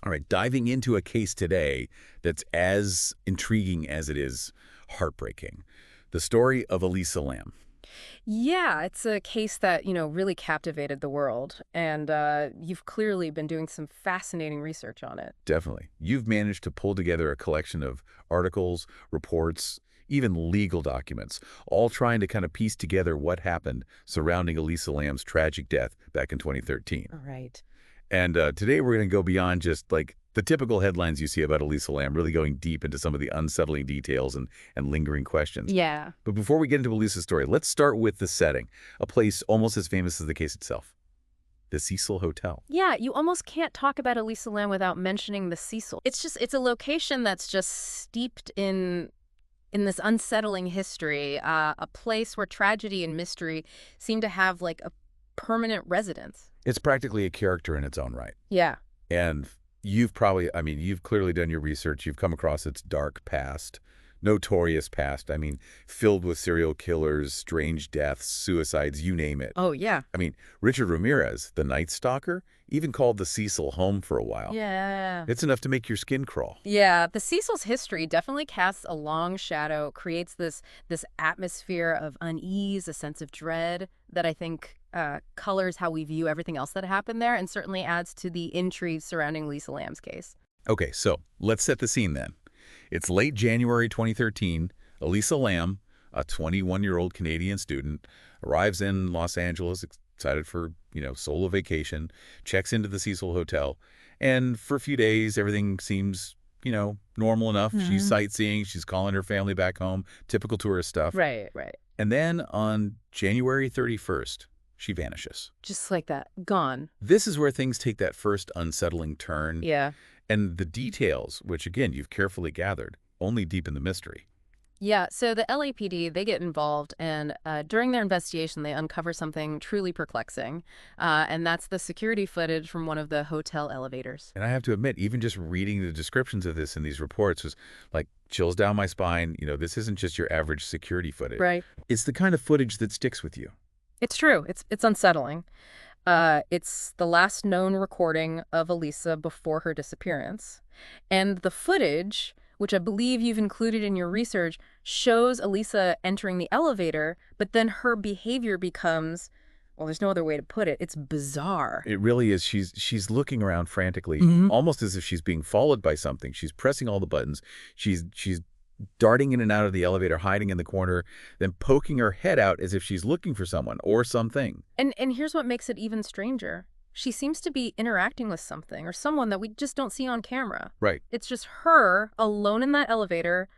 All right, diving into a case today that's as intriguing as it is heartbreaking. The story of Elisa Lam. Yeah, it's a case that, really captivated the world. And you've clearly been doing some fascinating research on it. Definitely. You've managed to pull together a collection of articles, reports, even legal documents, all trying to kind of piece together what happened surrounding Elisa Lam's tragic death back in 2013. All right. And today we're going to go beyond just like the typical headlines you see about Elisa Lam, really going deep into some of the unsettling details and lingering questions. Yeah. But before we get into Elisa's story, let's start with the setting, a place almost as famous as the case itself, the Cecil Hotel. Yeah, you almost can't talk about Elisa Lam without mentioning the Cecil. It's a location that's just steeped in this unsettling history, a place where tragedy and mystery seem to have like a permanent residence. It's practically a character in its own right. Yeah. And you've you've clearly done your research. You've come across its dark past, notorious past. Filled with serial killers, strange deaths, suicides, you name it. Oh, yeah. Richard Ramirez, the Night Stalker, even called the Cecil home for a while. Yeah. It's enough to make your skin crawl. Yeah, the Cecil's history definitely casts a long shadow, creates this atmosphere of unease, a sense of dread that I think colors how we view everything else that happened there, and certainly adds to the intrigue surrounding Lisa Lam's case. Okay, so let's set the scene then. It's late January 2013. Elisa Lam, a 21-year-old Canadian student, arrives in Los Angeles, excited for, solo vacation, checks into the Cecil Hotel, and for a few days, everything seems, normal enough. She's sightseeing, she's calling her family back home, typical tourist stuff. Right, right. And then on January 31st, she vanishes. Just like that. Gone. This is where things take that first unsettling turn. Yeah. And the details, which again, you've carefully gathered, only deepen the mystery. Yeah, so the LAPD, they get involved, and during their investigation, they uncover something truly perplexing, and that's the security footage from one of the hotel elevators. And I have to admit, even just reading the descriptions of this in these reports was like chills down my spine. This isn't just your average security footage. Right. It's the kind of footage that sticks with you. It's true. It's unsettling. It's the last known recording of Elisa before her disappearance. And the footage, which I believe you've included in your research, shows Elisa entering the elevator, but then her behavior becomes, well, there's no other way to put it, it's bizarre. It really is. She's looking around frantically, almost as if she's being followed by something. She's pressing all the buttons. She's darting in and out of the elevator, hiding in the corner, then poking her head out as if she's looking for someone or something. And here's what makes it even stranger. She seems to be interacting with something or someone that we just don't see on camera. Right. It's just her alone in that elevator,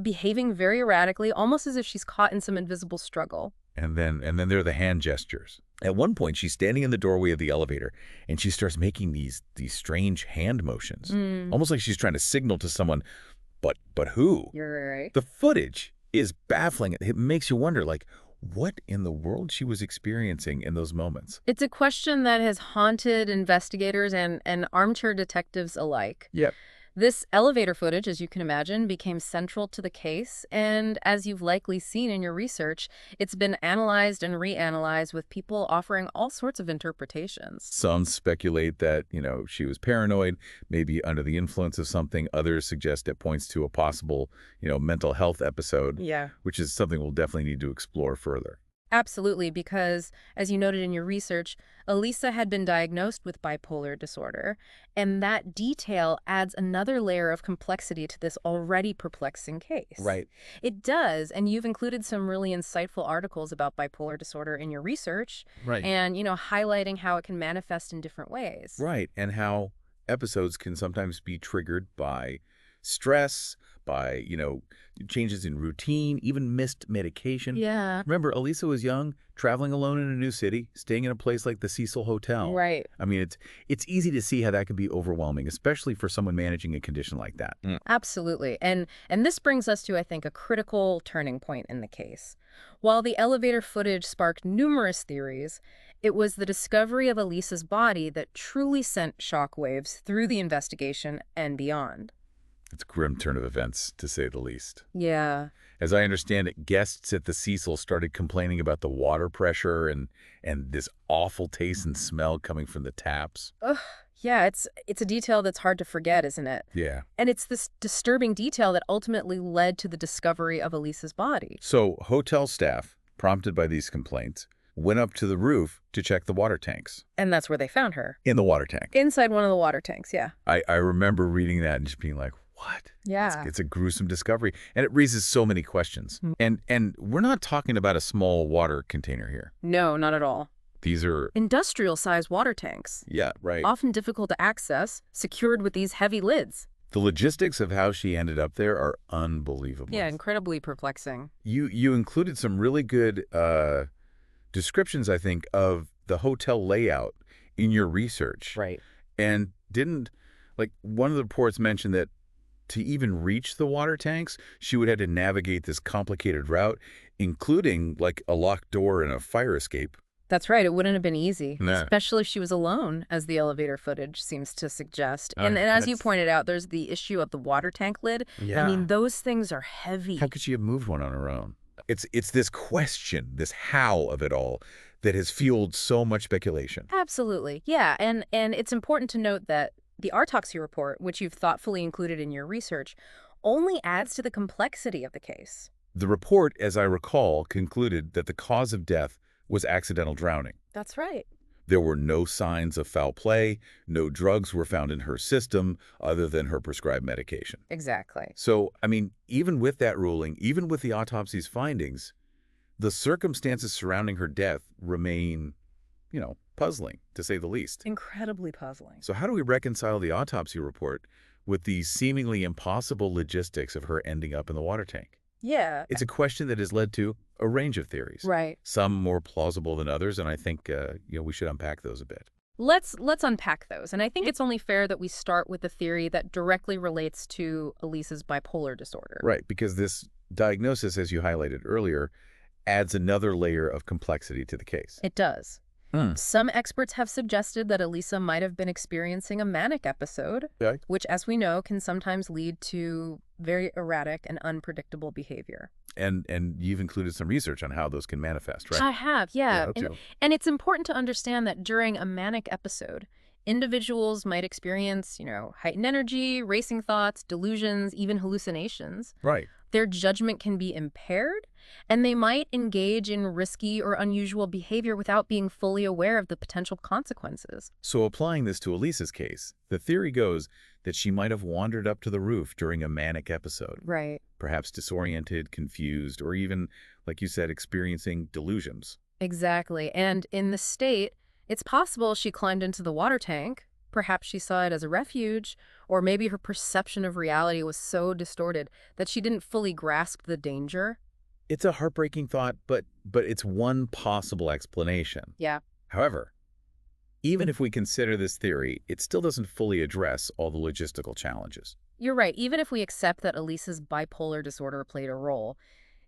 behaving very erratically, almost as if she's caught in some invisible struggle. And then there are the hand gestures. At one point, she's standing in the doorway of the elevator, and she starts making these strange hand motions, almost like she's trying to signal to someone. But who? You're right. The footage is baffling. It makes you wonder, what in the world she was experiencing in those moments. It's a question that has haunted investigators and armchair detectives alike. Yep. This elevator footage, as you can imagine, became central to the case, and as you've likely seen in your research, it's been analyzed and reanalyzed with people offering all sorts of interpretations. Some speculate that, she was paranoid, maybe under the influence of something. Others suggest it points to a possible, mental health episode, Yeah. which is something we'll definitely need to explore further. Absolutely, because, as you noted in your research, Elisa had been diagnosed with bipolar disorder, and that detail adds another layer of complexity to this already perplexing case. Right. It does, and you've included some really insightful articles about bipolar disorder in your research, Right. and, highlighting how it can manifest in different ways. Right, and how episodes can sometimes be triggered by stress, by, changes in routine, even missed medication. Yeah. Remember, Elisa was young, traveling alone in a new city, staying in a place like the Cecil Hotel. Right. It's easy to see how that can be overwhelming, especially for someone managing a condition like that. Absolutely. And this brings us to, I think, a critical turning point in the case. While the elevator footage sparked numerous theories, it was the discovery of Elisa's body that truly sent shockwaves through the investigation and beyond. It's a grim turn of events, to say the least. Yeah. As I understand it, guests at the Cecil started complaining about the water pressure and this awful taste and smell coming from the taps. Ugh, Yeah, it's a detail that's hard to forget, isn't it? Yeah. And it's this disturbing detail that ultimately led to the discovery of Elisa's body. So hotel staff, prompted by these complaints, went up to the roof to check the water tanks. And that's where they found her. In the water tank. Inside one of the water tanks, yeah. I remember reading that and just being like, what? Yeah. It's a gruesome discovery. And it raises so many questions. And we're not talking about a small water container here. No, not at all. These are... Industrial-sized water tanks. Yeah, right. Often difficult to access, secured with these heavy lids. The logistics of how she ended up there are unbelievable. Yeah, incredibly perplexing. You included some really good descriptions, I think, of the hotel layout in your research. Right. And one of the reports mentioned that to even reach the water tanks, she would have to navigate this complicated route, including like a locked door and a fire escape. That's right. It wouldn't have been easy, No. especially if she was alone, as the elevator footage seems to suggest. And as you pointed out, there's the issue of the water tank lid. Yeah. I mean, those things are heavy. How could she have moved one on her own? It's this question, this how of it all, that has fueled so much speculation. Absolutely. Yeah. And it's important to note that the autopsy report, which you've thoughtfully included in your research, only adds to the complexity of the case. The report, as I recall, concluded that the cause of death was accidental drowning. That's right. There were no signs of foul play, no drugs were found in her system other than her prescribed medication. Exactly. So, I mean, even with that ruling, even with the autopsy's findings, the circumstances surrounding her death remain, puzzling, to say the least. Incredibly puzzling. So how do we reconcile the autopsy report with the seemingly impossible logistics of her ending up in the water tank? Yeah. It's a question that has led to a range of theories. Right. Some more plausible than others, and I think we should unpack those a bit. Let's unpack those. And I think it's only fair that we start with the theory that directly relates to Elisa's bipolar disorder. Right, because this diagnosis, as you highlighted earlier, adds another layer of complexity to the case. It does. Some experts have suggested that Elisa might have been experiencing a manic episode, Okay. which, as we know, can sometimes lead to very erratic and unpredictable behavior. And you've included some research on how those can manifest, right? I have, yeah. Yeah, And it's important to understand that during a manic episode, individuals might experience, heightened energy, racing thoughts, delusions, even hallucinations. Right. Their judgment can be impaired, and they might engage in risky or unusual behavior without being fully aware of the potential consequences. So applying this to Elisa's case, the theory goes that she might have wandered up to the roof during a manic episode, Right. perhaps disoriented, confused, or even, like you said, experiencing delusions. Exactly. And in the state, it's possible she climbed into the water tank. Perhaps she saw it as a refuge, or maybe her perception of reality was so distorted that she didn't fully grasp the danger. It's a heartbreaking thought, but it's one possible explanation. Yeah. However, even if we consider this theory, it still doesn't fully address all the logistical challenges. You're right. Even if we accept that Elisa's bipolar disorder played a role,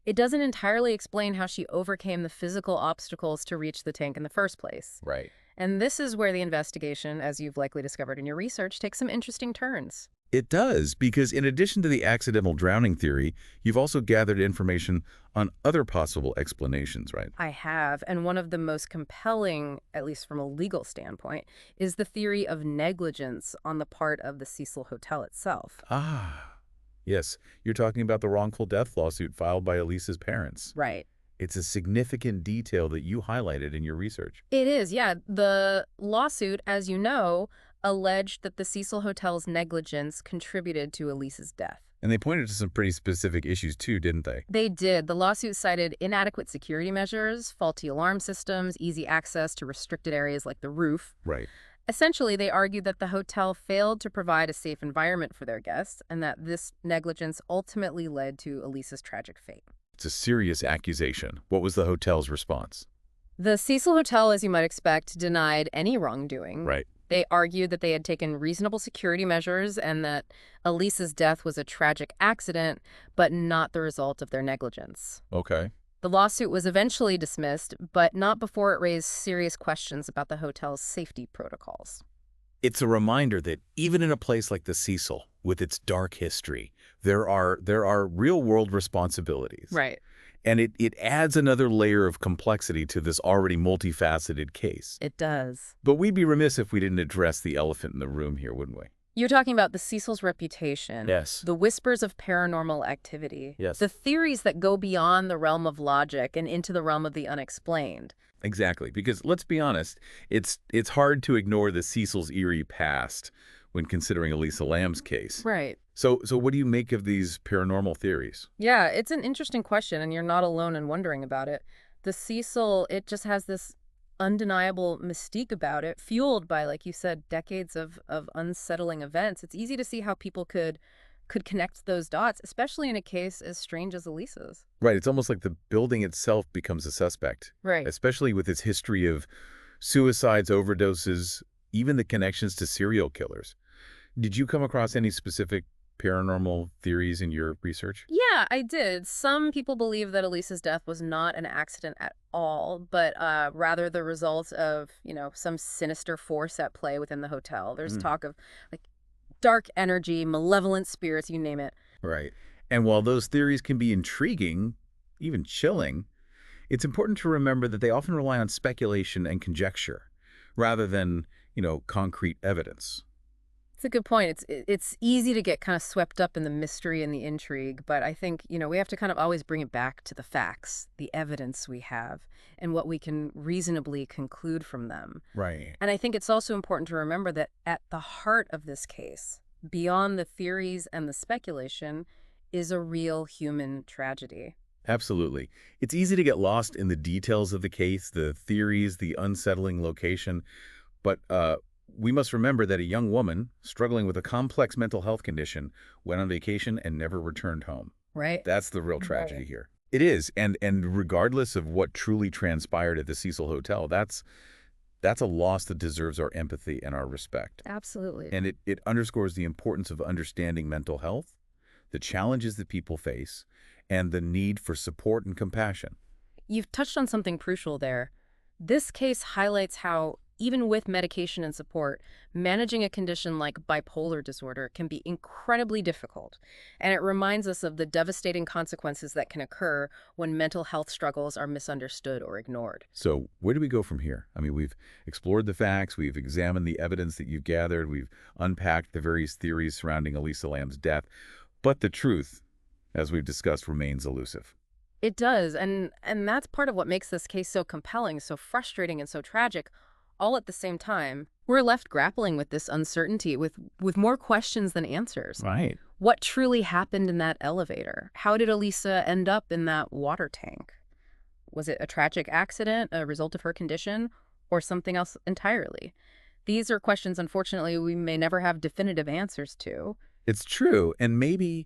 it doesn't entirely explain how she overcame the physical obstacles to reach the tank in the first place. Right. And this is where the investigation, as you've likely discovered in your research, takes some interesting turns. It does, because in addition to the accidental drowning theory, you've also gathered information on other possible explanations, right? I have, and one of the most compelling, at least from a legal standpoint, is the theory of negligence on the part of the Cecil Hotel itself. Ah, yes. You're talking about the wrongful death lawsuit filed by Elisa's parents. Right. It's a significant detail that you highlighted in your research. It is, yeah. The lawsuit, as you know, alleged that the Cecil Hotel's negligence contributed to Elisa's death. And they pointed to some pretty specific issues too, didn't they? They did. The lawsuit cited inadequate security measures, faulty alarm systems, easy access to restricted areas like the roof. Right. Essentially, they argued that the hotel failed to provide a safe environment for their guests and that this negligence ultimately led to Elisa's tragic fate. It's a serious accusation. What was the hotel's response? The Cecil Hotel, as you might expect, denied any wrongdoing. Right. They argued that they had taken reasonable security measures and that Elisa's death was a tragic accident, but not the result of their negligence. Okay. The lawsuit was eventually dismissed, but not before it raised serious questions about the hotel's safety protocols. It's a reminder that even in a place like the Cecil, with its dark history, there are real-world responsibilities. Right. And it adds another layer of complexity to this already multifaceted case. It does. But we'd be remiss if we didn't address the elephant in the room here, wouldn't we? You're talking about the Cecil's reputation, Yes. the whispers of paranormal activity, Yes. the theories that go beyond the realm of logic and into the realm of the unexplained. Exactly, because let's be honest, it's hard to ignore the Cecil's eerie past when considering Elisa Lam's case. Right. So what do you make of these paranormal theories? Yeah, it's an interesting question, and you're not alone in wondering about it. The Cecil, it just has this undeniable mystique about it, fueled by, like you said, decades of unsettling events. It's easy to see how people could connect those dots, especially in a case as strange as Elisa's. Right, it's almost like the building itself becomes a suspect, Right. especially with its history of suicides, overdoses, even the connections to serial killers. Did you come across any specific paranormal theories in your research? Yeah, I did. Some people believe that Elisa's death was not an accident at all, but rather the result of, some sinister force at play within the hotel. There's talk of, like, dark energy, malevolent spirits, you name it. Right. And while those theories can be intriguing, even chilling, it's important to remember that they often rely on speculation and conjecture rather than, concrete evidence. It's a good point. It's easy to get kind of swept up in the mystery and the intrigue, but I think, we have to kind of always bring it back to the facts, the evidence we have, and what we can reasonably conclude from them. Right. And I think it's also important to remember that at the heart of this case, beyond the theories and the speculation, is a real human tragedy. Absolutely. It's easy to get lost in the details of the case, the theories, the unsettling location, but we must remember that a young woman struggling with a complex mental health condition went on vacation and never returned home. Right. That's the real tragedy here. It is, and regardless of what truly transpired at the Cecil Hotel, that's a loss that deserves our empathy and our respect. Absolutely. And it underscores the importance of understanding mental health, the challenges that people face, and the need for support and compassion. You've touched on something crucial there. This case highlights how, even with medication and support, managing a condition like bipolar disorder can be incredibly difficult. And it reminds us of the devastating consequences that can occur when mental health struggles are misunderstood or ignored. So where do we go from here? I mean, we've explored the facts, we've examined the evidence that you've gathered, we've unpacked the various theories surrounding Elisa Lam's death, but the truth, as we've discussed, remains elusive. It does, and that's part of what makes this case so compelling, so frustrating, and so tragic, all at the same time. We're left grappling with this uncertainty, with more questions than answers. Right. What truly happened in that elevator? How did Elisa end up in that water tank? Was it a tragic accident, a result of her condition, or something else entirely? These are questions, unfortunately, we may never have definitive answers to. It's true, and maybe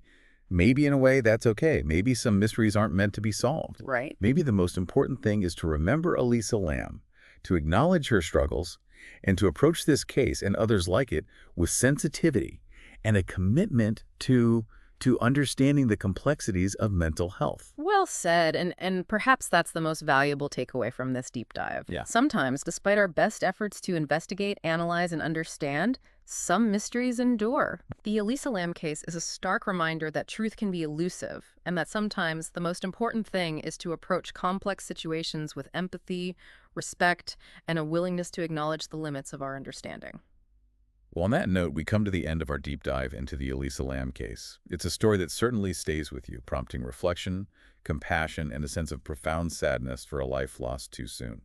in a way that's okay. Maybe some mysteries aren't meant to be solved. Right. Maybe the most important thing is to remember Elisa Lam, to acknowledge her struggles, and to approach this case and others like it with sensitivity and a commitment to understanding the complexities of mental health. Well said, and perhaps that's the most valuable takeaway from this deep dive. Yeah. Sometimes, despite our best efforts to investigate, analyze, and understand, some mysteries endure. The Elisa Lam case is a stark reminder that truth can be elusive, and that sometimes the most important thing is to approach complex situations with empathy, respect, and a willingness to acknowledge the limits of our understanding. Well, on that note, we come to the end of our deep dive into the Elisa Lam case. It's a story that certainly stays with you, prompting reflection, compassion, and a sense of profound sadness for a life lost too soon.